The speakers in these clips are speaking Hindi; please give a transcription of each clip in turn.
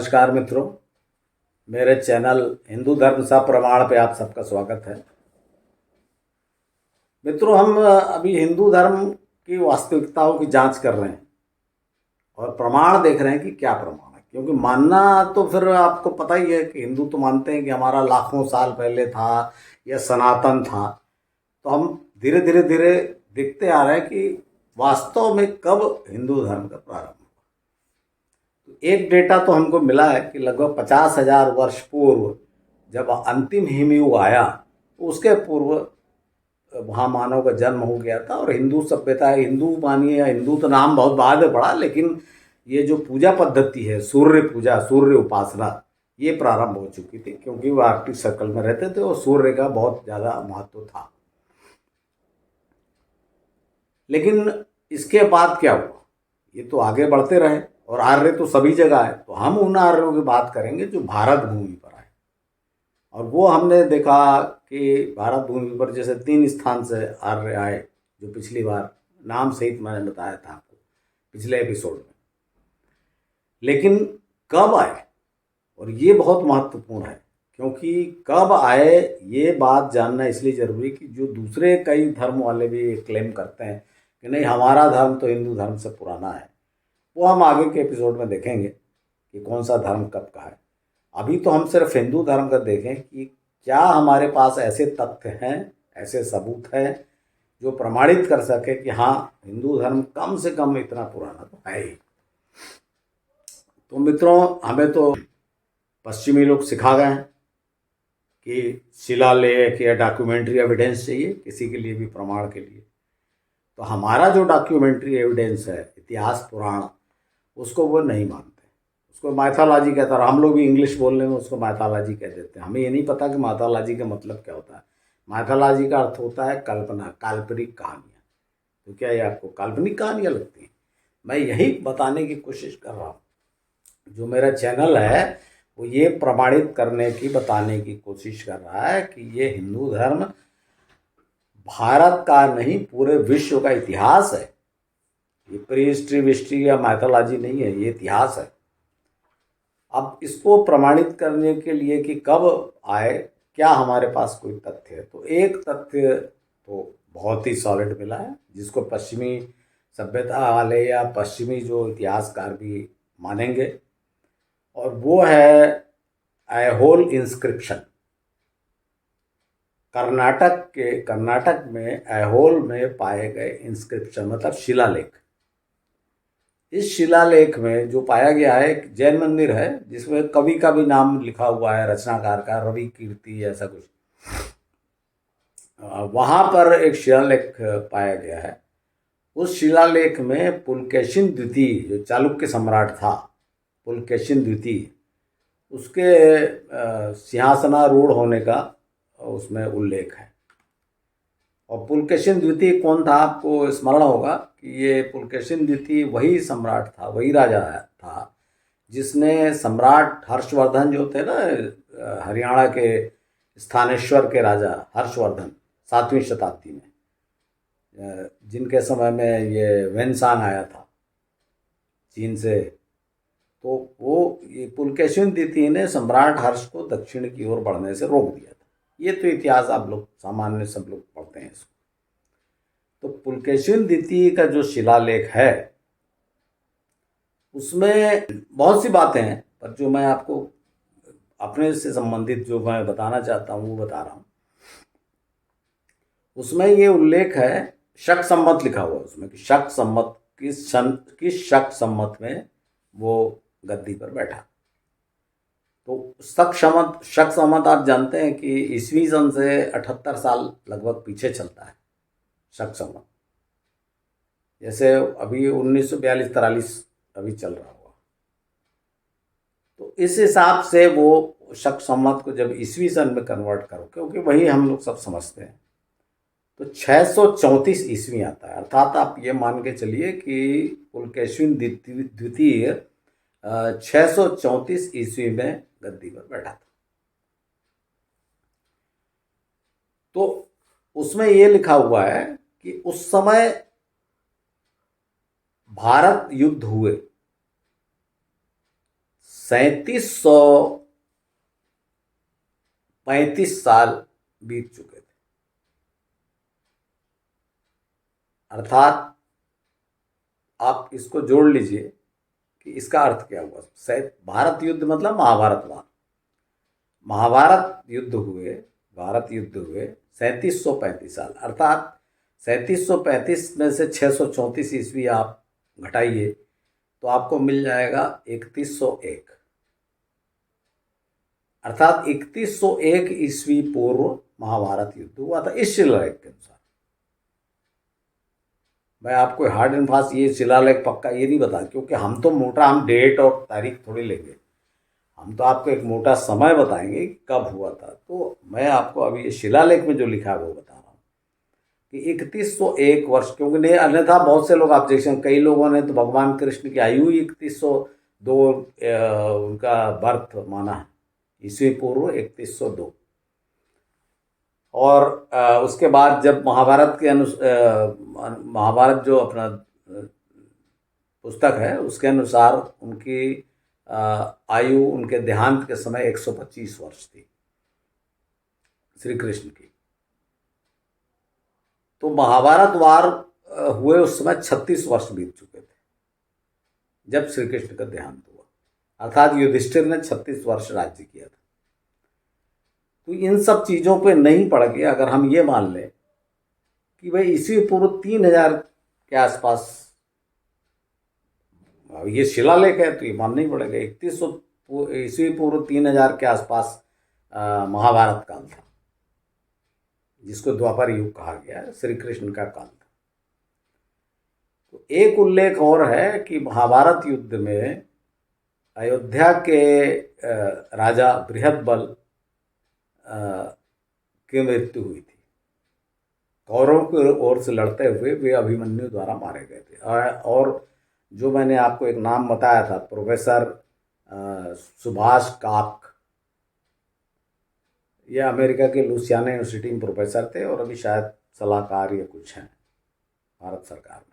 नमस्कार मित्रों, मेरे चैनल हिंदू धर्म सा प्रमाण पे आप सबका स्वागत है। मित्रों, हम अभी हिंदू धर्म की वास्तविकताओं की जांच कर रहे हैं और प्रमाण देख रहे हैं कि क्या प्रमाण है। क्योंकि मानना तो फिर आपको पता ही है कि हिंदू तो मानते हैं कि हमारा लाखों साल पहले था या सनातन था। तो हम धीरे धीरे धीरे देखते आ रहे हैं कि वास्तव में कब हिंदू धर्म का प्रारंभ। एक डेटा तो हमको मिला है कि लगभग 50,000 वर्ष पूर्व जब अंतिम हिमयुग आया तो उसके पूर्व वहाँ मानव का जन्म हो गया था। और हिंदू सभ्यता, हिंदू मानिए या हिंदू तो नाम बहुत बाद में पड़ा, लेकिन ये जो पूजा पद्धति है, सूर्य पूजा, सूर्य उपासना, ये प्रारंभ हो चुकी थी। क्योंकि वो आर्कटिक सर्कल में रहते थे और सूर्य का बहुत ज़्यादा महत्व था। लेकिन इसके बाद क्या हुआ, ये तो आगे बढ़ते रहे और आर्य तो सभी जगह है। तो हम उन आर्यों की बात करेंगे जो भारत भूमि पर आए। और वो हमने देखा कि भारत भूमि पर जैसे 3 स्थान से आर्य आए, जो पिछली बार नाम सहित मैंने बताया था आपको पिछले एपिसोड में। लेकिन कब आए, और ये बहुत महत्वपूर्ण है। क्योंकि कब आए ये बात जानना इसलिए जरूरी कि जो दूसरे कई धर्म वाले भी क्लेम करते हैं कि नहीं हमारा धर्म तो हिंदू धर्म से पुराना है, वो हम आगे के एपिसोड में देखेंगे कि कौन सा धर्म कब का है। अभी तो हम सिर्फ हिंदू धर्म का देखें कि क्या हमारे पास ऐसे तथ्य हैं, ऐसे सबूत हैं जो प्रमाणित कर सके कि हाँ, हिंदू धर्म कम से कम इतना पुराना तो है ही। तो मित्रों, हमें तो पश्चिमी लोग सिखा गए हैं कि शिलालेख या डॉक्यूमेंट्री एविडेंस चाहिए किसी के लिए भी प्रमाण के लिए। तो हमारा जो डॉक्यूमेंट्री एविडेंस है, इतिहास पुराण, उसको वो नहीं मानते। उसको माइथोलॉजी कहता है। हम लोग भी इंग्लिश बोलने में उसको माइथोलॉजी कह देते हैं। हमें ये नहीं पता कि माइथोलॉजी का मतलब क्या होता है। माइथोलॉजी का अर्थ होता है कल्पना, काल्पनिक कहानियाँ। तो क्या ये आपको काल्पनिक कहानियाँ लगती हैं? मैं यही बताने की कोशिश कर रहा हूँ। जो मेरा चैनल है वो ये प्रमाणित करने की, बताने की कोशिश कर रहा है कि ये हिंदू धर्म भारत का नहीं, पूरे विश्व का इतिहास है। ये प्री हिस्ट्री विस्ट्री या माइथोलॉजी नहीं है, ये इतिहास है। अब इसको प्रमाणित करने के लिए कि कब आए, क्या हमारे पास कोई तथ्य है? तो एक तथ्य तो बहुत ही सॉलिड मिला है, जिसको पश्चिमी सभ्यता वाले या पश्चिमी जो इतिहासकार भी मानेंगे, और वो है ऐहोल इंस्क्रिप्शन। कर्नाटक में ऐहोल में पाए गए इंस्क्रिप्शन, मतलब शिलालेख। इस शिलालेख में जो पाया गया है, एक जैन मंदिर है जिसमें कवि का भी नाम लिखा हुआ है, रचनाकार का रवि कीर्ति ऐसा कुछ। वहाँ पर एक शिलालेख पाया गया है। उस शिलालेख में पुलकेशिन द्वितीय, जो चालुक्य सम्राट था, पुलकेशिन द्वितीय, उसके सिंहासनारूढ़ होने का उसमें उल्लेख है। और पुलकेशिन द्वितीय कौन था, आपको स्मरण होगा कि ये पुलकेशिन द्वितीय वही सम्राट था, वही राजा था जिसने सम्राट हर्षवर्धन जो थे ना, हरियाणा के स्थानेश्वर के राजा हर्षवर्धन 7वीं शताब्दी में, जिनके समय में ये वेनसांग आया था चीन से। तो वो ये पुलकेशिन द्वितीय ने सम्राट हर्ष को दक्षिण की ओर बढ़ने से रोक दिया था। ये तो इतिहास आप लोग सामान्य सब लोग पढ़ते हैं इसको। तो पुलकेशिन द्वितीय का जो शिलालेख है उसमें बहुत सी बातें हैं, पर जो मैं आपको अपने से संबंधित जो मैं बताना चाहता हूँ वो बता रहा हूँ। उसमें ये उल्लेख है, शक सम्मत लिखा हुआ है उसमें, कि शक सम्मत किस शक सम्मत में वो गद्दी पर बैठा। तो शक सम्मत आप जानते हैं कि ईस्वी सन से 78 साल लगभग पीछे चलता है शक सम्मत। जैसे अभी 1942-43 अभी चल रहा हुआ। तो इस हिसाब से वो शक सम्मत को जब ईस्वी सन में कन्वर्ट करो, क्योंकि वही हम लोग सब समझते हैं, तो 634 ईस्वी आता है। अर्थात आप ये मान के चलिए कि पुलकेशिन द्वितीय 634 ईस्वी में गद्दी पर बैठा था। तो उसमें ये लिखा हुआ है कि उस समय भारत युद्ध हुए 3735 साल बीत चुके थे। अर्थात आप इसको जोड़ लीजिए कि इसका अर्थ क्या हुआ। भारत युद्ध मतलब महाभारत वार। महाभारत युद्ध हुए, भारत युद्ध हुए 3735 साल, अर्थात 3735 में से 634 ईस्वी आप घटाइए तो आपको मिल जाएगा 3101। अर्थात 3101 ईस्वी पूर्व महाभारत युद्ध हुआ था इस शिलालेख के अनुसार। मैं आपको हार्ड एंड फास्ट ये शिलालेख पक्का ये नहीं बता, क्योंकि हम तो मोटा हम डेट और तारीख थोड़ी लेंगे, हम तो आपको एक मोटा समय बताएंगे कि कब हुआ था। तो मैं आपको अभी ये शिलालेख में जो लिखा है वो बता रहा हूँ कि 3101 वर्ष, क्योंकि नहीं अन्यथा बहुत से लोग ऑब्जेक्शन, कई लोगों ने तो भगवान कृष्ण की आयु 3102 उनका बर्थ माना है, ईस्वी पूर्व 3102। और उसके बाद जब महाभारत के महाभारत जो अपना पुस्तक है उसके अनुसार उनकी आयु उनके देहांत के समय 125 वर्ष थी श्री कृष्ण की। तो महाभारत वार हुए उस समय 36 वर्ष बीत चुके थे जब श्री कृष्ण का देहांत हुआ, अर्थात युधिष्ठिर ने 36 वर्ष राज्य किया था। तो इन सब चीज़ों पे नहीं पड़ के अगर हम ये मान लें कि भाई ईस्वी पूर्व 3000 के आसपास, ये शिलालेख है तो ये मानना ही पड़ेगा, 3100 ईस्वी पूर्व 3000 के आसपास महाभारत काल था, जिसको द्वापर युग कहा गया है, श्री कृष्ण का काल था। तो एक उल्लेख और है कि महाभारत युद्ध में अयोध्या के राजा बृहदबल की मृत्यु हुई थी। कौरवों की ओर से लड़ते हुए वे अभिमन्यु द्वारा मारे गए थे। और जो मैंने आपको एक नाम बताया था, प्रोफेसर सुभाष काक, ये अमेरिका के लुसियाना यूनिवर्सिटी में प्रोफेसर थे और अभी शायद सलाहकार या कुछ हैं भारत सरकार में।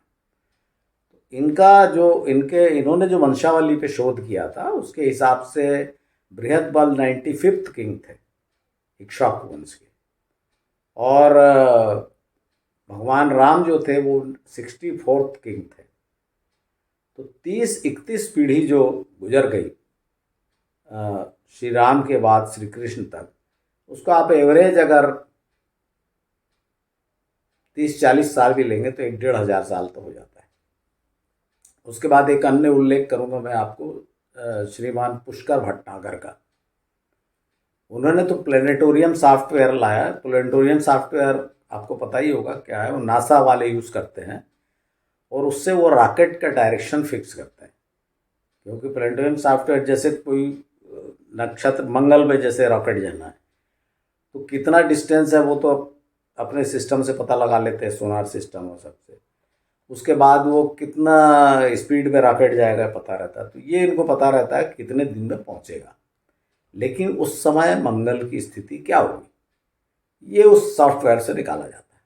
तो इनका जो इन्होंने जो वंशावली पे शोध किया था उसके हिसाब से बृहदबल 95th किंग थे इक्ष्वाकु वंश के, और भगवान राम जो थे वो 64th किंग थे। तो 30-31 पीढ़ी जो गुजर गई श्री राम के बाद श्री कृष्ण तक, उसको आप एवरेज अगर 30-40 साल भी लेंगे तो 1,500 साल तो हो जाता है। उसके बाद एक अन्य उल्लेख करूंगा मैं आपको श्रीमान पुष्कर भटनागर का। उन्होंने तो प्लेनेटोरियम सॉफ्टवेयर लाया। प्लेनेटोरियम सॉफ्टवेयर आपको पता ही होगा क्या है, वो नासा वाले यूज़ करते हैं और उससे वो रॉकेट का डायरेक्शन फिक्स करते हैं। क्योंकि प्लेनेटोरियम सॉफ्टवेयर जैसे कोई नक्षत्र मंगल पे जैसे रॉकेट जाना है तो कितना डिस्टेंस है वो तो अपने सिस्टम से पता लगा लेते हैं, सोनार सिस्टम और सबसे। उसके बाद वो कितना स्पीड में रॉकेट जाएगा पता रहता है। तो ये इनको पता रहता है कितने दिन में पहुंचेगा, लेकिन उस समय मंगल की स्थिति क्या होगी ये उस सॉफ्टवेयर से निकाला जाता है।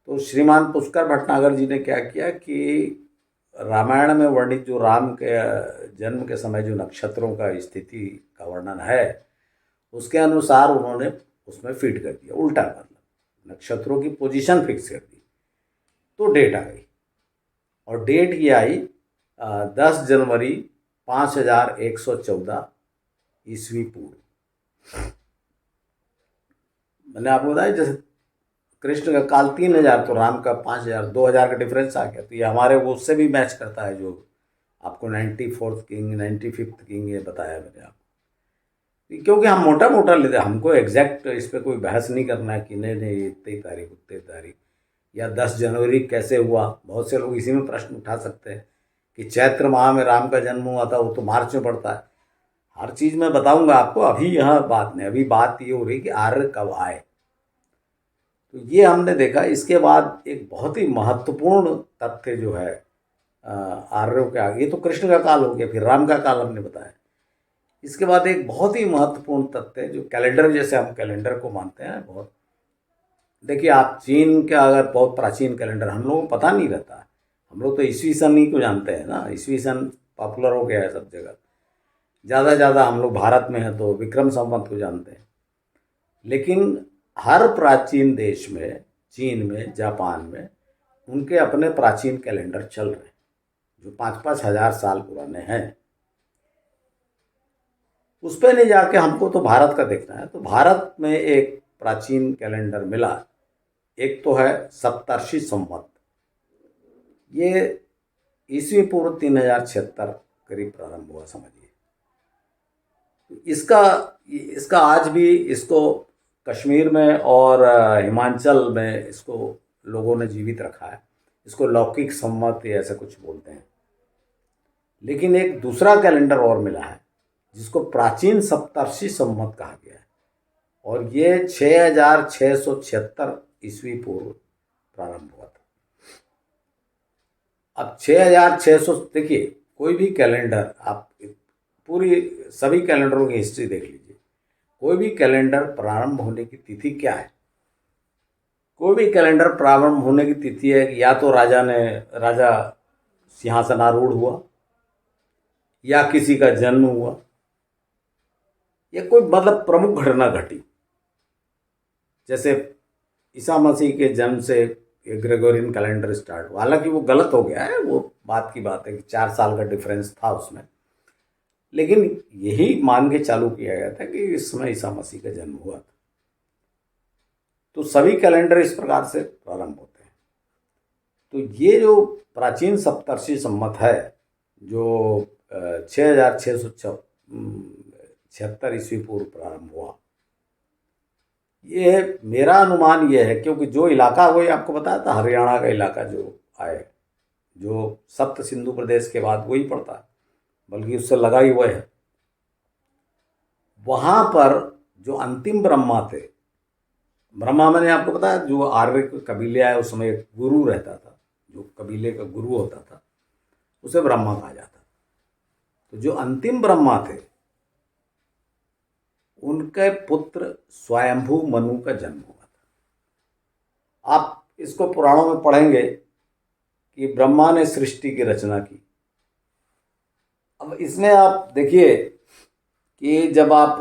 तो श्रीमान पुष्कर भटनागर जी ने क्या किया कि रामायण में वर्णित जो राम के जन्म के समय जो नक्षत्रों का स्थिति का वर्णन है उसके अनुसार उन्होंने उसमें फिट कर दिया, उल्टा मतलब नक्षत्रों की पोजीशन फिक्स कर दी। तो डेट आ गई और डेट ये आई 10 जनवरी 5114 ईस्वी पूर्व। मैंने आपको बताया जैसे कृष्ण का काल 3000 तो राम का 5000, 2000 का डिफरेंस आ गया। तो ये हमारे वो उससे भी मैच करता है जो आपको 94th किंग 95th किंग ये बताया मैंने आपको। क्योंकि हम मोटा मोटा लेते, हमको एग्जैक्ट इस पर कोई बहस नहीं करना है कि नहीं इतनी तारीख उतनी तारीख या 10 जनवरी कैसे हुआ। बहुत से लोग इसी में प्रश्न उठा सकते हैं कि चैत्र माह में राम का जन्म हुआ था, वो तो मार्च में पड़ता है। हर चीज़ मैं बताऊंगा आपको, अभी यहाँ बात नहीं, अभी बात ये हो रही कि आर्य कब आए। तो ये हमने देखा। इसके बाद एक बहुत ही महत्वपूर्ण तथ्य जो है आर्यों के आगे, ये तो कृष्ण का काल हो गया, फिर राम का काल हमने बताया। इसके बाद एक बहुत ही महत्वपूर्ण तथ्य जो कैलेंडर, जैसे हम कैलेंडर को मानते हैं बहुत, देखिए आप चीन का अगर बहुत प्राचीन कैलेंडर हम लोगों को पता नहीं रहता, हम लोग तो ईस्वी सन ही को जानते हैं ना, ईस्वी सन पॉपुलर हो गया है सब जगह। ज़्यादा से ज़्यादा हम लोग भारत में हैं तो विक्रम संवत को जानते हैं। लेकिन हर प्राचीन देश में, चीन में, जापान में, उनके अपने प्राचीन कैलेंडर चल रहे हैं जो 5-5 हजार साल पुराने हैं। उस पर नहीं जाके हमको तो भारत का देखना है। तो भारत में एक प्राचीन कैलेंडर मिला। एक तो है सप्तर्षि संवत, ये ईस्वी पूर्व 3076 करीब प्रारंभ हुआ समझिए। इसका आज भी इसको कश्मीर में और हिमाचल में इसको लोगों ने जीवित रखा है। इसको लौकिक संवत या ऐसा कुछ बोलते हैं। लेकिन एक दूसरा कैलेंडर और मिला है जिसको प्राचीन सप्तर्षि संवत कहा गया है, और ये 6676 ईस्वी पूर्व प्रारंभ हुआ था। अब 6600, देखिए कोई भी कैलेंडर, आप पूरी सभी कैलेंडरों की हिस्ट्री देख लीजिए, कोई भी कैलेंडर प्रारंभ होने की तिथि क्या है? कोई भी कैलेंडर प्रारंभ होने की तिथि है कि या तो राजा सिंहासनारूढ़ हुआ, या किसी का जन्म हुआ, या कोई मतलब प्रमुख घटना घटी। जैसे ईसा मसीह के जन्म से ग्रेगोरियन कैलेंडर स्टार्ट हुआ। हालांकि वो गलत हो गया है, वो बात की बात है कि 4 साल का डिफरेंस था उसमें, लेकिन यही मान के चालू किया गया था कि इस समय ईसा मसीह का जन्म हुआ था। तो सभी कैलेंडर इस प्रकार से प्रारंभ होते हैं। तो ये जो प्राचीन सप्तर्षि संवत है जो 6676 ईस्वी पूर्व प्रारंभ हुआ, ये मेरा अनुमान ये है, क्योंकि जो इलाका वही आपको बताया था, हरियाणा का इलाका जो आए, जो सप्त सिंधु प्रदेश के बाद वही पड़ता है, बल्कि उससे लगा ही हुआ है। वहाँ पर जो अंतिम ब्रह्मा थे, ब्रह्मा मैंने आपको बताया जो आर्य कबीले आए उस समय एक गुरु रहता था, जो कबीले का गुरु होता था उसे ब्रह्मा कहा जाता। तो जो अंतिम ब्रह्मा थे उनके पुत्र स्वयंभू मनु का जन्म हुआ था। आप इसको पुराणों में पढ़ेंगे कि ब्रह्मा ने सृष्टि की रचना की। अब इसमें आप देखिए कि जब आप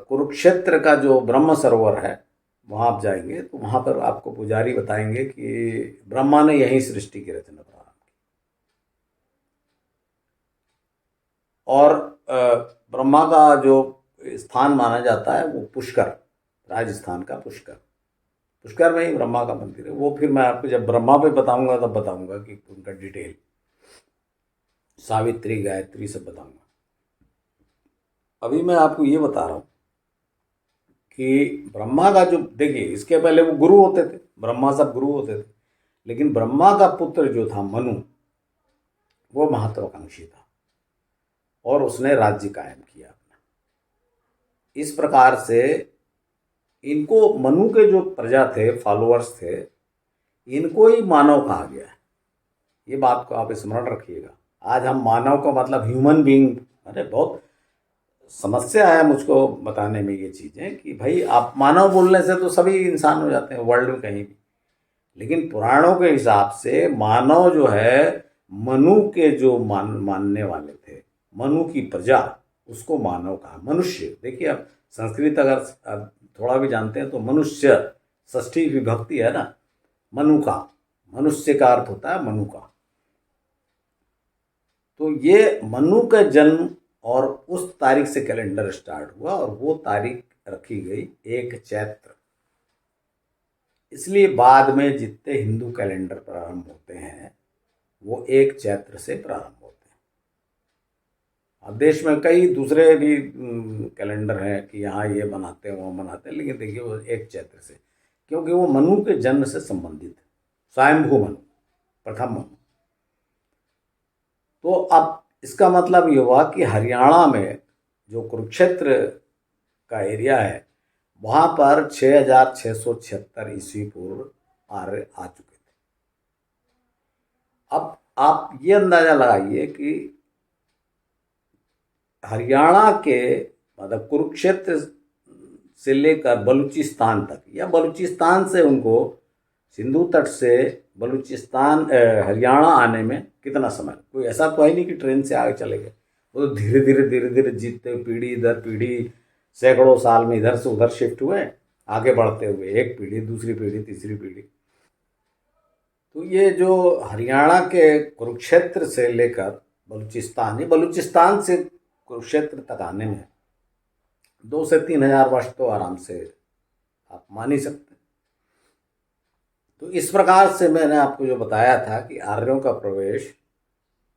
कुरुक्षेत्र का जो ब्रह्म सरोवर है वहाँ आप जाएंगे तो वहाँ पर आपको पुजारी बताएंगे कि ब्रह्मा ने यही सृष्टि की रचना प्रारंभ की। और ब्रह्मा का जो स्थान माना जाता है वो पुष्कर, राजस्थान का पुष्कर में ही ब्रह्मा का मंदिर है। वो फिर मैं आपको जब ब्रह्मा पे बताऊंगा तब बताऊंगा कि उनका डिटेल, सावित्री, गायत्री सब बताऊंगा। अभी मैं आपको ये बता रहा हूँ कि ब्रह्मा का जो, देखिए इसके पहले वो गुरु होते थे, ब्रह्मा सब गुरु होते थे, लेकिन ब्रह्मा का पुत्र जो था मनु, वो महत्वाकांक्षी था और उसने राज्य कायम किया अपना। इस प्रकार से इनको, मनु के जो प्रजा थे, फॉलोअर्स थे, इनको ही मानव कहा गया है। ये बात को आप स्मरण रखिएगा। आज हम मानव का मतलब ह्यूमन बीइंग, अरे बहुत समस्या है मुझको बताने में ये चीज़ें कि भाई आप मानव बोलने से तो सभी इंसान हो जाते हैं वर्ल्ड में कहीं भी, लेकिन पुराणों के हिसाब से मानव जो है, मनु के जो मानने वाले थे, मनु की प्रजा, उसको मानव कहा। मनुष्य, देखिए आप संस्कृत अगर आप थोड़ा भी जानते हैं तो मनुष्य षष्ठी विभक्ति है ना, मनु का, मनुष्य का अर्थ होता है मनु का। तो ये मनु का जन्म और उस तारीख से कैलेंडर स्टार्ट हुआ और वो तारीख रखी गई 1 चैत्र। इसलिए बाद में जितने हिंदू कैलेंडर प्रारंभ होते हैं वो 1 चैत्र से प्रारंभ होते हैं। अब देश में कई दूसरे भी कैलेंडर हैं कि यहाँ ये बनाते हैं वो बनाते हैं, लेकिन देखिए वो 1 चैत्र से, क्योंकि वो मनु के जन्म से संबंधित है, स्वयंभू मनु, प्रथम मनु। तो अब इसका मतलब ये हुआ कि हरियाणा में जो कुरुक्षेत्र का एरिया है वहाँ पर 6676 ईस्वी पूर्व आर्य आ चुके थे। अब आप ये अंदाजा लगाइए कि हरियाणा के मतलब कुरुक्षेत्र से लेकर बलूचिस्तान तक, या बलूचिस्तान से उनको सिंधु तट से बलूचिस्तान हरियाणा आने में कितना समय, कोई ऐसा तो है नहीं कि ट्रेन से आगे चले गए। वो तो धीरे धीरे जीतते पीढ़ी इधर पीढ़ी सैकड़ों साल में इधर से उधर शिफ्ट हुए, आगे बढ़ते हुए एक पीढ़ी, दूसरी पीढ़ी, तीसरी पीढ़ी। तो ये जो हरियाणा के कुरुक्षेत्र से लेकर बलूचिस्तान, ये बलूचिस्तान से कुरुक्षेत्र तक आने में 2 से 3 हजार वर्ष तो आराम से आप मान ही सकते हैं। तो इस प्रकार से मैंने आपको जो बताया था कि आर्यों का प्रवेश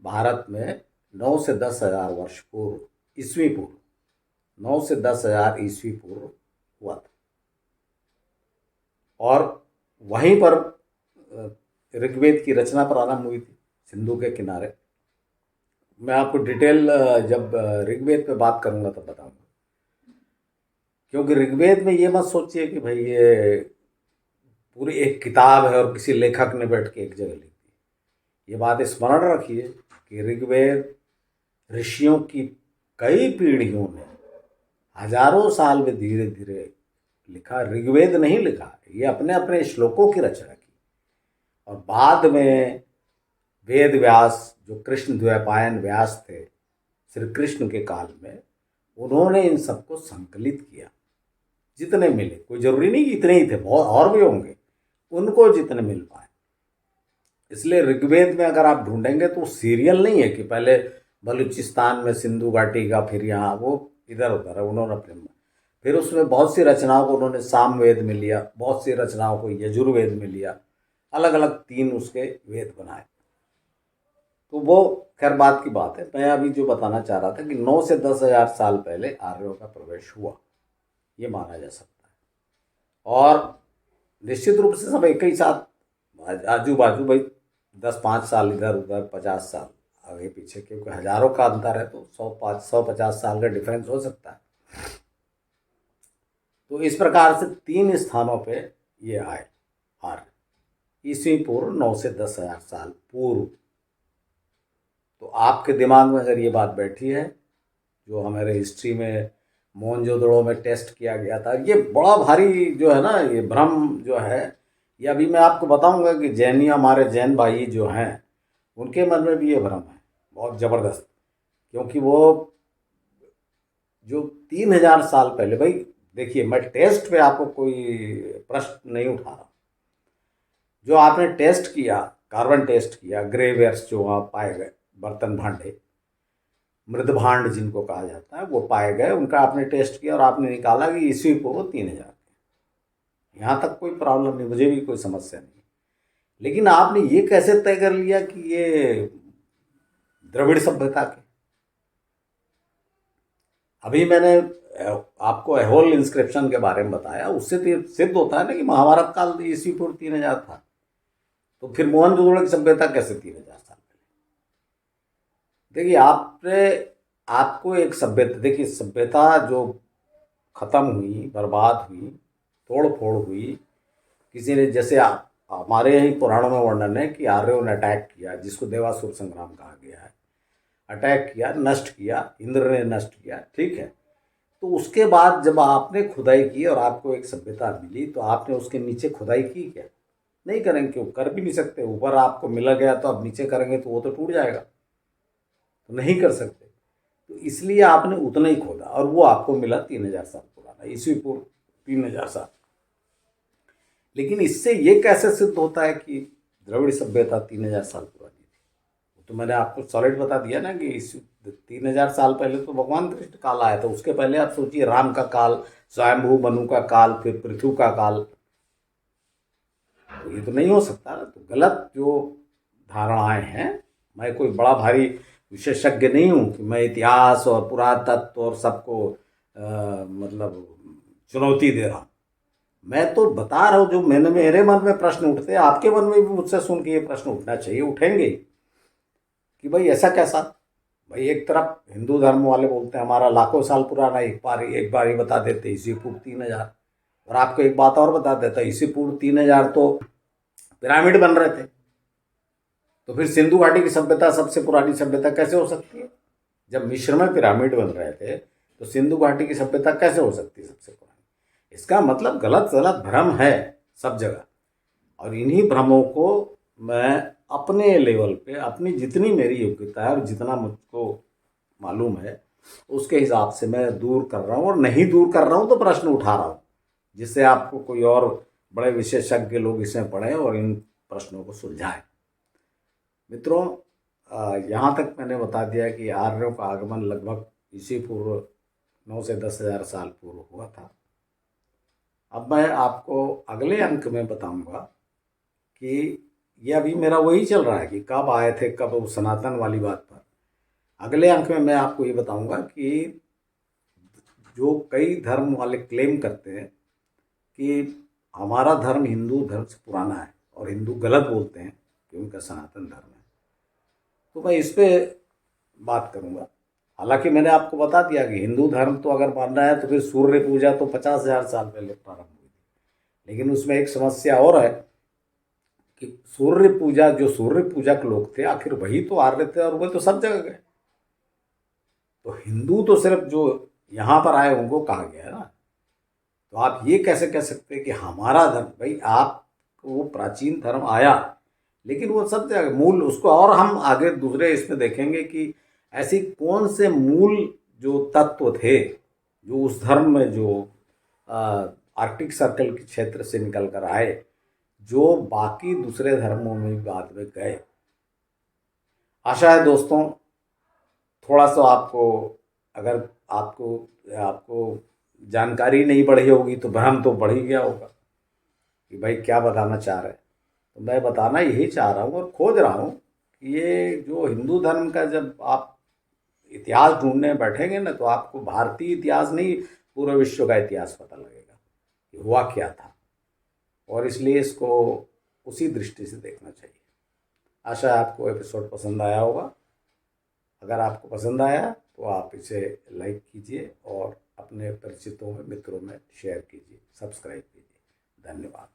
भारत में 9 से 10 हजार वर्ष पूर्व, ईस्वी पूर्व, 9 से 10 हजार ईस्वी पूर्व हुआ था। और वहीं पर ऋग्वेद की रचना प्रारंभ हुई थी, सिंधु के किनारे। मैं आपको डिटेल जब ऋग्वेद पे बात करूंगा तब बताऊंगा, क्योंकि ऋग्वेद में ये मत सोचिए कि भाई ये पूरी एक किताब है और किसी लेखक ने बैठ के एक जगह लिख दी। ये बात स्मरण रखिए कि ऋग्वेद ऋषियों की कई पीढ़ियों ने हजारों साल में धीरे धीरे लिखा। ऋग्वेद नहीं लिखा, ये अपने अपने श्लोकों की रचना की। और बाद में वेद व्यास, जो कृष्ण द्वैपायन व्यास थे श्री कृष्ण के काल में, उन्होंने इन सबको संकलित किया। जितने मिले, कोई जरूरी नहीं कि इतने ही थे, बहुत और भी होंगे, उनको जितने मिल पाए। इसलिए ऋग्वेद में अगर आप ढूंढेंगे तो सीरियल नहीं है कि पहले बलूचिस्तान में सिंधु घाटी का, फिर यहाँ, वो इधर उधर है। उन्होंने अपने, फिर उसमें बहुत सी रचनाओं को उन्होंने सामवेद में लिया, बहुत सी रचनाओं को यजुर्वेद में लिया, अलग अलग 3 उसके वेद बनाए। तो वो खैर बात की बात है। मैं अभी जो बताना चाह रहा था कि 9 से 10 हजार साल पहले आर्यों का प्रवेश हुआ, ये माना जा सकता है। और निश्चित रूप से सब एक ही साथ आजू बाजू, भाई 10-5 साल इधर उधर, 50 साल आगे पीछे, क्योंकि हजारों का अंतर है तो 100-50 साल का डिफरेंस हो सकता है। तो इस प्रकार से 3 स्थानों पे ये आए आर्य, ईस्वी पूर्व 9 से 10 हजार साल पूर्व। तो आपके दिमाग में अगर ये बात बैठी है, जो हमारे हिस्ट्री में मोहनजोदड़ो में टेस्ट किया गया था, ये बड़ा भारी जो है ना, ये भ्रम जो है, ये अभी मैं आपको बताऊंगा कि जैनी, हमारे जैन भाई जो हैं, उनके मन में भी ये भ्रम है बहुत ज़बरदस्त। क्योंकि वो जो 3000 साल पहले, भाई देखिए, मैं टेस्ट पे आपको कोई प्रश्न नहीं उठा रहा। जो आपने टेस्ट किया, कार्बन टेस्ट किया, ग्रेवेयर्स जो वहाँ पाए गए, बर्तन भांडे, मृद भांड जिनको कहा जाता है, वो पाए गए, उनका आपने टेस्ट किया और आपने निकाला कि ईस्वी पूर्व 3000। यहाँ तक कोई प्रॉब्लम नहीं, मुझे भी कोई समस्या नहीं। लेकिन आपने ये कैसे तय कर लिया कि ये द्रविड़ सभ्यता के? अभी मैंने आपको ऐहोल इंस्क्रिप्शन के बारे में बताया, उससे तो सिद्ध होता है ना कि महाभारत काल ईस्वी पूर्व 3000 था। तो फिर मोहनजोदड़ो की सभ्यता कैसे 3000 साल पहले? देखिए, आपको एक सभ्यता, देखिए सभ्यता जो खत्म हुई, बर्बाद हुई, तोड़ फोड़ हुई, किसी ने, जैसे हमारे यही पुराणों में वर्णन है कि आर्यों ने अटैक किया, जिसको देवासुर संग्राम कहा गया है, अटैक किया, नष्ट किया, इंद्र ने नष्ट किया, ठीक है। तो उसके बाद जब आपने खुदाई की और आपको एक सभ्यता मिली, तो आपने उसके नीचे खुदाई की क्या? नहीं करेंगे, क्यों? कर भी नहीं सकते। ऊपर आपको मिला गया तो अब नीचे करेंगे तो वो तो टूट जाएगा, तो नहीं कर सकते। तो इसलिए आपने उतना ही खोदा और वो आपको मिला 3000 साल पुराना, ईस्वी पूर्व 3000 साल। लेकिन इससे ये कैसे सिद्ध होता है कि द्रविड़ सभ्यता 3000 साल पुरानी थी? तो मैंने आपको सॉलिड बता दिया ना कि 3000 साल पहले तो भगवान कृष्ण काल आया था। उसके पहले आप सोचिए, राम का काल, स्वयंभू मनु का काल, फिर पृथु का काल। तो ये तो नहीं हो सकता ना। तो गलत जो धारणाएं हैं, मैं कोई बड़ा भारी विशेषज्ञ नहीं हूँ कि मैं इतिहास और पुरातत्व और सबको मतलब चुनौती दे रहा हूँ। मैं तो बता रहा हूँ जो मेरे मन में प्रश्न उठते हैं, आपके मन में भी मुझसे सुन के ये प्रश्न उठना चाहिए, उठेंगे कि भाई ऐसा कैसा? भाई एक तरफ हिंदू धर्म वाले बोलते हैं हमारा लाखों साल पुराना, एक बार ही बता देते ईस्वी पूर्व 3000। और आपको एक बात और बता देता, ईस्वी पूर्व 3000 तो पिरामिड बन रहे थे। तो फिर सिंधु घाटी की सभ्यता सबसे पुरानी सभ्यता कैसे हो सकती है? जब मिस्र में पिरामिड बन रहे थे तो सिंधु घाटी की सभ्यता कैसे हो सकती है सबसे पुरानी? इसका मतलब गलत गलत भ्रम है सब जगह। और इन्हीं भ्रमों को मैं अपने लेवल पे, अपनी जितनी मेरी योग्यता है और जितना मुझको मालूम है उसके हिसाब से मैं दूर कर रहा हूँ, और नहीं दूर कर रहा हूँ तो प्रश्न उठा रहा हूँ, जिससे आपको कोई और बड़े विशेषज्ञ लोग इसमें पढ़ें और इन प्रश्नों को सुलझाएं। मित्रों, यहाँ तक मैंने बता दिया कि आर्यों का आगमन लगभग ईसा पूर्व 9 से 10,000 साल पूर्व हुआ था। अब मैं आपको अगले अंक में बताऊंगा कि ये अभी मेरा वही चल रहा है कि कब आए थे, कब वो सनातन वाली बात पर। अगले अंक में मैं आपको ये बताऊंगा कि जो कई धर्म वाले क्लेम करते हैं कि हमारा धर्म हिंदू धर्म से पुराना है और हिंदू गलत बोलते हैं कि उनका सनातन धर्म है, तो मैं इस पे बात करूंगा। हालांकि मैंने आपको बता दिया कि हिंदू धर्म तो अगर मानना है तो फिर सूर्य पूजा तो 50,000 साल पहले प्रारंभ हुई थी, लेकिन उसमें एक समस्या और है कि सूर्य पूजा, जो सूर्य पूजक लोग थे आखिर वही तो आर्य थे और वह तो सब जगह गए। तो हिंदू तो सिर्फ जो यहाँ पर आए उनको कहा गया है ना। तो आप ये कैसे कह सकते हैं कि हमारा धर्म, भाई आप वो प्राचीन धर्म आया लेकिन वो सब जगह मूल उसको, और हम आगे दूसरे इसमें देखेंगे कि ऐसी कौन से मूल जो तत्व थे जो उस धर्म में जो आर्कटिक सर्कल के क्षेत्र से निकल कर आए, जो बाकी दूसरे धर्मों में भी बाद में गए। आशा है दोस्तों थोड़ा सा आपको, अगर आपको आपको जानकारी नहीं बढ़ी होगी तो भ्रम तो बढ़ ही गया होगा कि भाई क्या बताना चाह रहे हैं। तो मैं बताना यही चाह रहा हूँ और खोज रहा हूँ कि ये जो हिंदू धर्म का जब आप इतिहास ढूंढने बैठेंगे ना, तो आपको भारतीय इतिहास नहीं पूरे विश्व का इतिहास पता लगेगा कि हुआ क्या था, और इसलिए इसको उसी दृष्टि से देखना चाहिए। आशा है आपको एपिसोड पसंद आया होगा। अगर आपको पसंद आया तो आप इसे लाइक कीजिए और अपने परिचितों में, मित्रों में शेयर कीजिए, सब्सक्राइब कीजिए। धन्यवाद।